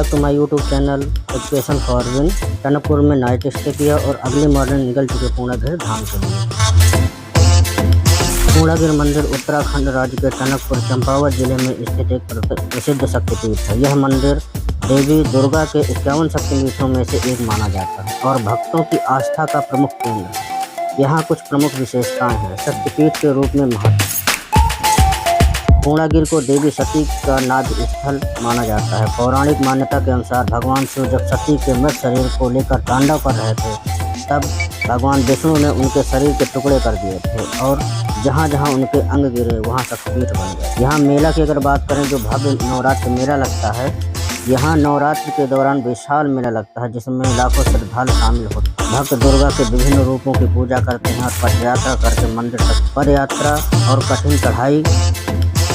Back to my YouTube channel education for win. Tanakpur में night stay किया और अगले मॉर्निंग निकल चुके पूर्णागिरि धाम के लिए। पूर्णागिरि मंदिर उत्तराखंड राज्य के टनकपुर चंपावत जिले में स्थित एक प्रसिद्ध शक्तिपीठ है। यह मंदिर देवी दुर्गा के 51 शक्तिपीठों में से एक माना जाता है और भक्तों की आस्था का प्रमुख केंद्र है। यहाँ कुछ प्रमुख विशेषताएं हैं। शक्तिपीठ के रूप में महत्व। पूर्णागिरि को देवी सती का नाद स्थल माना जाता है। पौराणिक मान्यता के अनुसार भगवान शिव जब सती के मृत शरीर को लेकर तांडव कर रहे थे, तब भगवान विष्णु ने उनके शरीर के टुकड़े कर दिए थे और जहाँ जहाँ उनके अंग गिरे वहाँ शक्तिपीठ बन गए। यहाँ मेला की अगर बात करें, जो भव्य नवरात्र मेला लगता है, यहाँ नवरात्र के दौरान विशाल मेला लगता है जिसमें लाखों श्रद्धालु शामिल होते हैं। भक्त दुर्गा के विभिन्न रूपों की पूजा करते हैं और पदयात्रा करके मंदिर तक। पदयात्रा और कठिन चढ़ाई,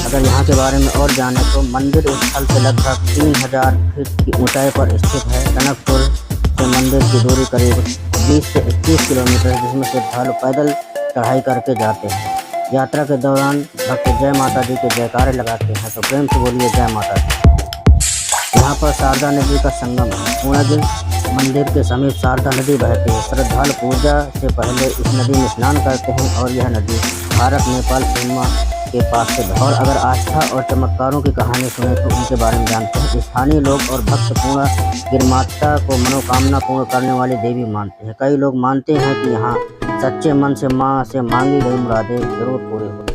अगर यहाँ के बारे में और जाने तो मंदिर स्थल से लगभग 3000 फीट की ऊंचाई पर स्थित है। टनकपुर से मंदिर की दूरी करीब 20 से 21 किलोमीटर है, जिसमें श्रद्धालु पैदल चढ़ाई करके जाते हैं। यात्रा के दौरान भक्त जय माता दी के जयकारे लगाते हैं, तो प्रेम से बोलिए जय माता दी। यहाँ पर शारदा नदी का संगम है। पूर्णागिरि मंदिर के समीप शारदा नदी बहती है। श्रद्धालु पूजा से पहले इस नदी में स्नान करते हैं और यह नदी भारत नेपाल सीमा के पास से। और अगर आस्था और चमत्कारों की कहानी सुने तो उनके बारे में जानते हैं। स्थानीय लोग और भक्त पूर्णागिरि माता को मनोकामना पूर्ण करने वाली देवी मानते हैं। कई लोग मानते हैं कि यहाँ सच्चे मन से माँ से मांगी गई मुरादें जरूर पूरी हो।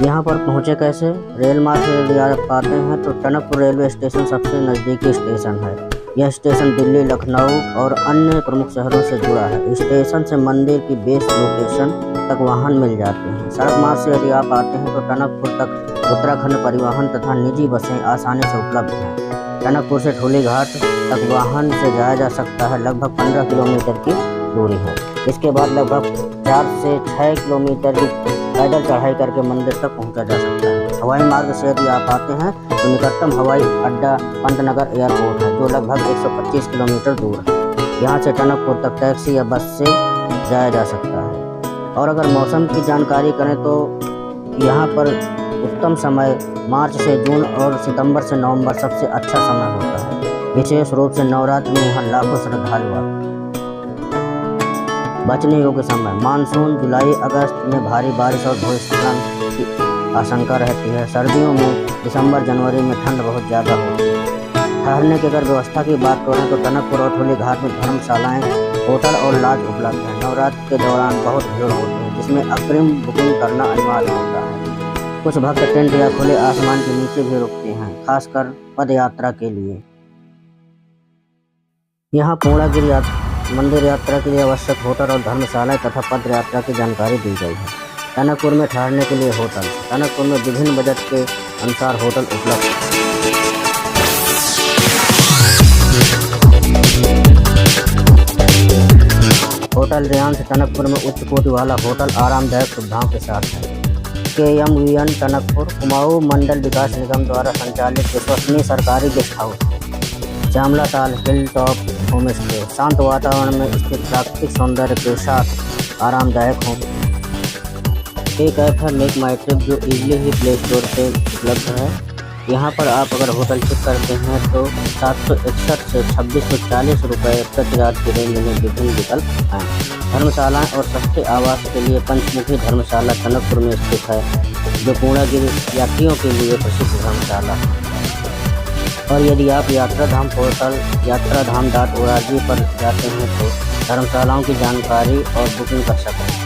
यहाँ पर पहुँचे कैसे? रेल मार्ग से यदि आप पाते हैं तो टनकपुर रेलवे स्टेशन सबसे नज़दीकी स्टेशन है। यह स्टेशन दिल्ली, लखनऊ और अन्य प्रमुख शहरों से जुड़ा है। स्टेशन से मंदिर की बेस लोकेशन तक वाहन मिल जाते हैं। सड़क मार्ग से यदि आप आते हैं तो टनकपुर तक उत्तराखंड परिवहन तथा निजी बसें आसानी से उपलब्ध हैं। टनकपुर से ठोली घाट तक वाहन से जाया जा सकता है। लगभग 15 किलोमीटर की दूरी है। इसके बाद लगभग 4 से 6 किलोमीटर की पैदल चढ़ाई करके मंदिर तक पहुंचा जा सकता है। हवाई मार्ग से यदि आप आते हैं तो निकटतम हवाई अड्डा पंतनगर एयरपोर्ट है, जो लगभग 125 किलोमीटर दूर है। यहाँ से टनकपुर तक टैक्सी या बस से जाया जा सकता है। और अगर मौसम की जानकारी करें तो यहाँ पर उत्तम समय मार्च से जून और सितंबर से नवंबर सबसे अच्छा समय होता है। विशेष रूप से नवरात्र में यहाँ लाखों श्रद्धालु आते हैं। बचने योग्य समय मानसून जुलाई अगस्त में भारी बारिश और भूस्खलन की आशंका रहती है। सर्दियों में दिसंबर जनवरी में ठंड बहुत ज़्यादा होती है। ठहरने की अगर व्यवस्था की बात करें तो टनकपुर और ठोली घाट में धर्मशालाएं, होटल और लॉज उपलब्ध हैं। नवरात्र के दौरान बहुत भीड़ होती है, जिसमें अग्रिम बुकिंग करना अनिवार्य होता है। कुछ भक्त टेंट या खुले आसमान के नीचे भी रुकते हैं, खासकर पद यात्रा के लिए। यहाँ पूर्णागिरि मंदिर यात्रा के लिए आवश्यक होटल और धर्मशालाएं तथा पद यात्रा की जानकारी दी गई है। टनकपुर में ठहरने के लिए होटल। टनकपुर में विभिन्न बजट के अनुसार होटल उपलब्ध है। होटल रियांश टनकपुर में उच्च कोटि वाला होटल आरामदायक सुविधाओं के साथ है। KMVN टनकपुर कुमाऊं मंडल विकास निगम द्वारा संचालित विश्वसनीय सरकारी गेस्ट हाउस। श्यामला ताल हिल टॉप होम स्टे शांत वातावरण में स्थित प्राकृतिक सौंदर्य के साथ आरामदायक होम। एक ऐप है मेक माई ट्रिप, जो इजीली ही प्ले स्टोर पे उपलब्ध है। यहाँ पर आप अगर होटल चेक करते हैं तो 761 से 2640 रुपये प्रति रात की रेंज में विभिन्न विकल्प हैं। धर्मशालाएँ और सस्ते आवास के लिए पंचमुखी धर्मशाला टनकपुर में स्थित है, जो पूर्णागिरि यात्रियों के लिए प्रसिद्ध धर्मशाला है। और यदि आप यात्राधाम पोर्टल yatraधाम.org पर जाते हैं तो धर्मशालाओं की जानकारी और बुकिंग कर सकते हैं।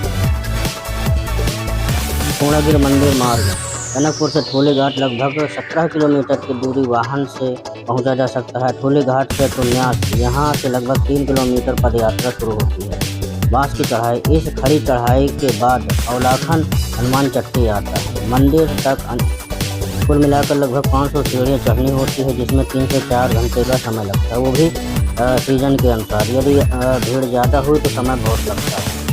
पूर्णागिरि मंदिर मार्ग टनकपुर से ठोली घाट लगभग 17 किलोमीटर की दूरी वाहन से पहुंचा जा सकता है। ठोली घाट से टुन्यास, यहाँ से लगभग 3 किलोमीटर पदयात्रा शुरू होती है। बांस की चढ़ाई, इस खड़ी चढ़ाई के बाद अवलाखन हनुमान चट्टी आता है। मंदिर तक कुल मिलाकर लगभग 500 सीढ़ियाँ चढ़नी होती है, जिसमें 3 से 4 घंटे का समय लगता है, वो भी सीजन के अनुसार। यदि भीड़ ज़्यादा हुई तो समय बहुत लगता है।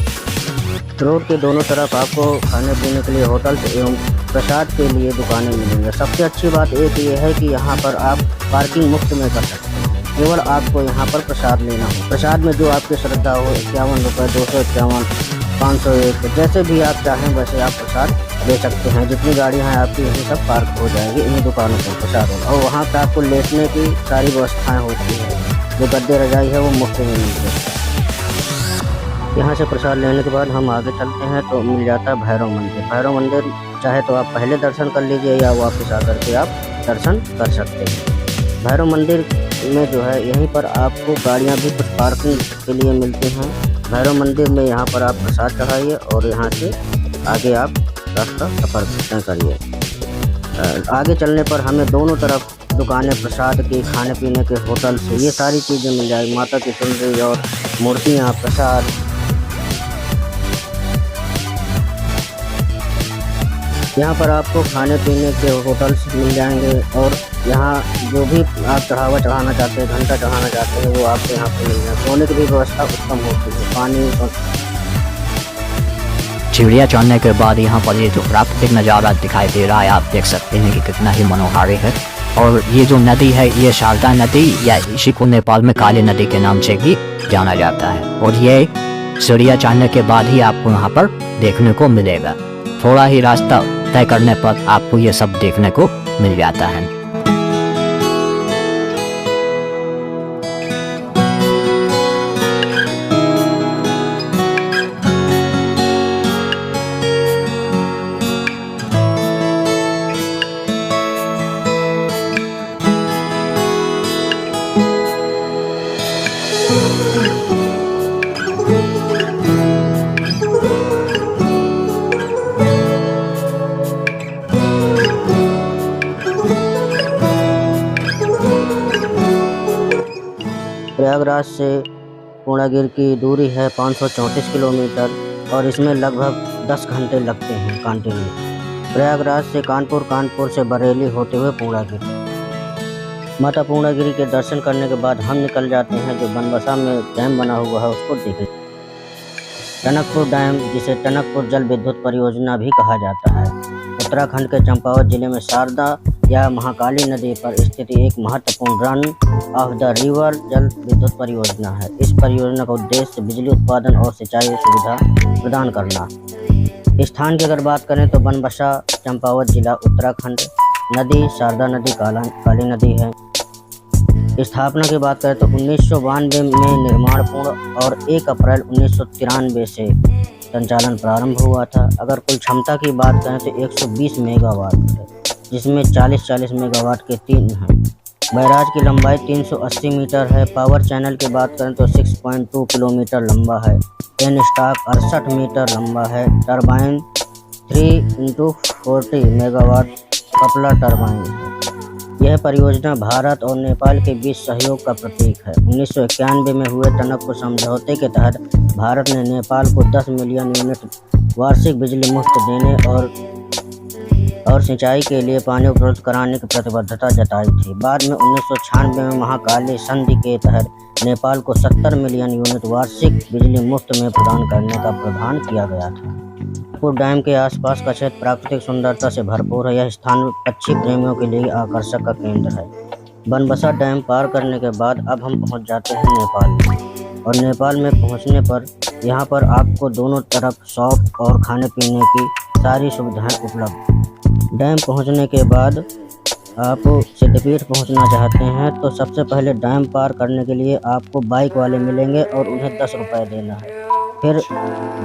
रोड के दोनों तरफ आपको खाने पीने के लिए होटल एवं प्रसाद के लिए दुकानें मिलेंगी। सबसे अच्छी बात एक ये है कि यहाँ पर आप पार्किंग मुफ्त में कर सकते हैं, केवल आपको यहाँ पर प्रसाद लेना हो। प्रसाद में जो आपकी श्रद्धा हो, 51 रुपये, 251 501। जैसे भी आप चाहें वैसे आप प्रसाद ले सकते हैं। जितनी गाड़ियाँ हैं आपकी यहीं सब पार्क हो जाएगी, इन्हीं दुकानों पर प्रसाद होगा। और वहाँ पर आपको लेटने की सारी व्यवस्थाएँ होती हैं। जो गद्दे रजाई है वो मुफ्त में मिलती है। यहाँ से प्रसाद लेने के बाद हम आगे चलते हैं तो मिल जाता है भैरव मंदिर। भैरव मंदिर चाहे तो आप पहले दर्शन कर लीजिए या वापस आकर के आप दर्शन कर सकते हैं। भैरव मंदिर में जो है यहीं पर आपको गाड़ियाँ भी कुछ पार्किंग के लिए मिलती हैं। भैरव मंदिर में यहाँ पर आप प्रसाद चढ़ाइए और यहाँ से आगे आप रास्ता सफ़र तय करिए। आगे चलने पर हमें दोनों तरफ दुकानें प्रसाद की, खाने पीने के होटल से ये सारी चीज़ें मिल जाएगी। माता की चुनरी और मूर्तियाँ, प्रसाद। यहाँ पर आपको खाने पीने के होटल्स मिल जाएंगे और यहाँ जो भी आप चढ़ावा चढ़ाना चाहते हैं, घंटा चढ़ाना चाहते हैं, वो आपको यहाँ पर मिल जाए। सोने की भी व्यवस्था उत्तम होती है। पानी और चिड़िया चढ़ने के बाद यहाँ पर ये जो प्राकृतिक नज़ारा दिखाई दे रहा है आप देख सकते हैं कि कितना ही मनोहारी है। और ये जो नदी है ये शारदा नदी या इसी को नेपाल में काली नदी के नाम से भी जाना जाता है। और ये चिड़िया चढ़ने के बाद ही आपको यहाँ पर देखने को मिलेगा। थोड़ा ही रास्ता तय करने पर आपको ये सब देखने को मिल जाता है। प्रयागराज से पूर्णागिरि की दूरी है 534 किलोमीटर और इसमें लगभग 10 घंटे लगते हैं कंटिन्यू। प्रयागराज से कानपुर, कानपुर से बरेली होते हुए पूर्णागिरि। माता पूर्णागिरि के दर्शन करने के बाद हम निकल जाते हैं जो बनबसा में डैम बना हुआ है उसको देखने। टनकपुर डैम, जिसे टनकपुर जल विद्युत परियोजना भी कहा जाता है, उत्तराखंड के चंपावत जिले में शारदा या महाकाली नदी पर स्थित एक महत्वपूर्ण रन ऑफ द रिवर जल विद्युत परियोजना है। इस परियोजना का उद्देश्य बिजली उत्पादन और सिंचाई सुविधा प्रदान करना। स्थान की अगर बात करें तो बनबसा, चंपावत जिला, उत्तराखंड। नदी शारदा नदी काली नदी है। स्थापना की बात करें तो 1992 में निर्माण पूर्ण और 1 अप्रैल 1993 से संचालन प्रारंभ हुआ था। अगर कुल क्षमता की बात करें तो 120 मेगावाट है, जिसमें 40 मेगावाट के 3 हैं। बैराज की लंबाई 380 मीटर है। पावर चैनल की बात करें तो 6.2 किलोमीटर लंबा है। पेन स्टॉक 68 मीटर लंबा है। Turbine 3x40 megawatt coupler turbine है। यह परियोजना भारत और नेपाल के बीच सहयोग का प्रतीक है। 1991 में हुए टनकपुर समझौते के तहत भारत ने नेपाल को 10 मिलियन यूनिट वार्षिक बिजली मुफ्त देने और सिंचाई के लिए पानी उपलब्ध कराने की प्रतिबद्धता जताई थी। बाद में 1996 में महाकाली संधि के तहत नेपाल को 70 मिलियन यूनिट वार्षिक बिजली मुफ्त में प्रदान करने का प्रावधान किया गया था। टनकपुर डैम के आसपास का क्षेत्र प्राकृतिक सुंदरता से भरपूर है। यह स्थान पक्षी प्रेमियों के लिए आकर्षक का केंद्र है। बनबसा डैम पार करने के बाद अब हम पहुंच जाते हैं नेपाल में। और नेपाल में पहुंचने पर यहाँ पर आपको दोनों तरफ शॉप और खाने पीने की सारी सुविधाएं उपलब्ध। डैम पहुंचने के बाद आप सिद्धपीठ पहुंचना चाहते हैं तो सबसे पहले डैम पार करने के लिए आपको बाइक वाले मिलेंगे और उन्हें 10 रुपये देना है। फिर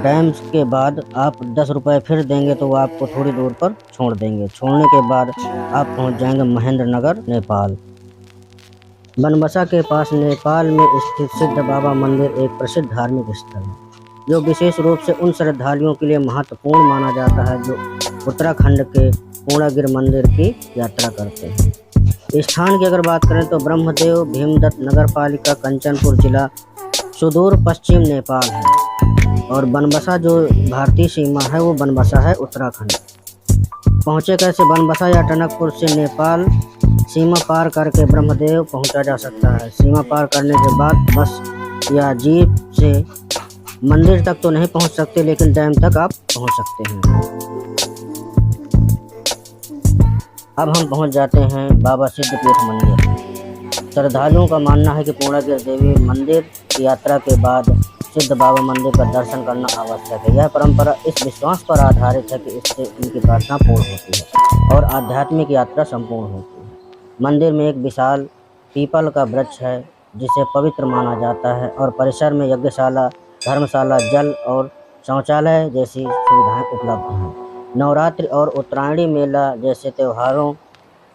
डैम के बाद आप 10 रुपये फिर देंगे तो वो आपको थोड़ी दूर पर छोड़ देंगे। छोड़ने के बाद आप पहुंच जाएंगे महेंद्र नगर, नेपाल। बनबसा के पास नेपाल में स्थित सिद्ध बाबा मंदिर एक प्रसिद्ध धार्मिक स्थल है जो विशेष रूप से उन श्रद्धालुओं के लिए महत्वपूर्ण माना जाता है जो उत्तराखंड के पूर्णागिरि मंदिर की यात्रा करते हैं। स्थान की अगर बात करें तो ब्रह्मदेव भीमदत्त नगरपालिका, कंचनपुर जिला, सुदूर पश्चिम नेपाल है। और बनबसा जो भारतीय सीमा है वो बनबसा है उत्तराखंड। पहुँचे कैसे? बनबसा या टनकपुर से नेपाल सीमा पार करके ब्रह्मदेव पहुंचा जा सकता है। सीमा पार करने के बाद बस या जीप से मंदिर तक तो नहीं पहुंच सकते, लेकिन डैम तक आप पहुंच सकते हैं। अब हम पहुंच जाते हैं बाबा सिद्धपीठ मंदिर। श्रद्धालुओं का मानना है कि पूर्णागिरि देवी मंदिर की यात्रा के बाद सिद्ध बाबा मंदिर का दर्शन करना आवश्यक है। यह परंपरा इस विश्वास पर आधारित है कि इससे उनकी प्रार्थना पूर्ण होती है और आध्यात्मिक यात्रा संपूर्ण होती है। मंदिर में एक विशाल पीपल का वृक्ष है जिसे पवित्र माना जाता है और परिसर में यज्ञशाला, धर्मशाला, जल और शौचालय जैसी सुविधाएं उपलब्ध हैं। नवरात्रि और उत्तरायणी मेला जैसे त्योहारों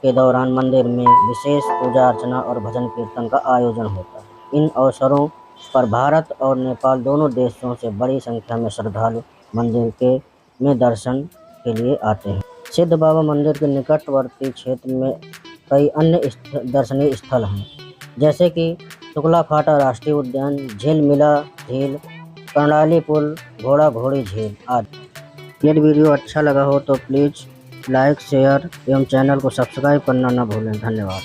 के दौरान मंदिर में विशेष पूजा अर्चना और भजन कीर्तन का आयोजन होता है। इन अवसरों पर भारत और नेपाल दोनों देशों से बड़ी संख्या में श्रद्धालु मंदिर में दर्शन के लिए आते हैं। सिद्ध बाबा मंदिर के निकटवर्ती क्षेत्र में कई अन्य दर्शनीय स्थल हैं, जैसे कि शुक्ला फाटा राष्ट्रीय उद्यान, झीलमिला झील, कर्णाली पुल, घोड़ा घोड़ी झील आदि। यदि वीडियो अच्छा लगा हो तो प्लीज़ लाइक, शेयर एवं चैनल को सब्सक्राइब करना न भूलें। धन्यवाद।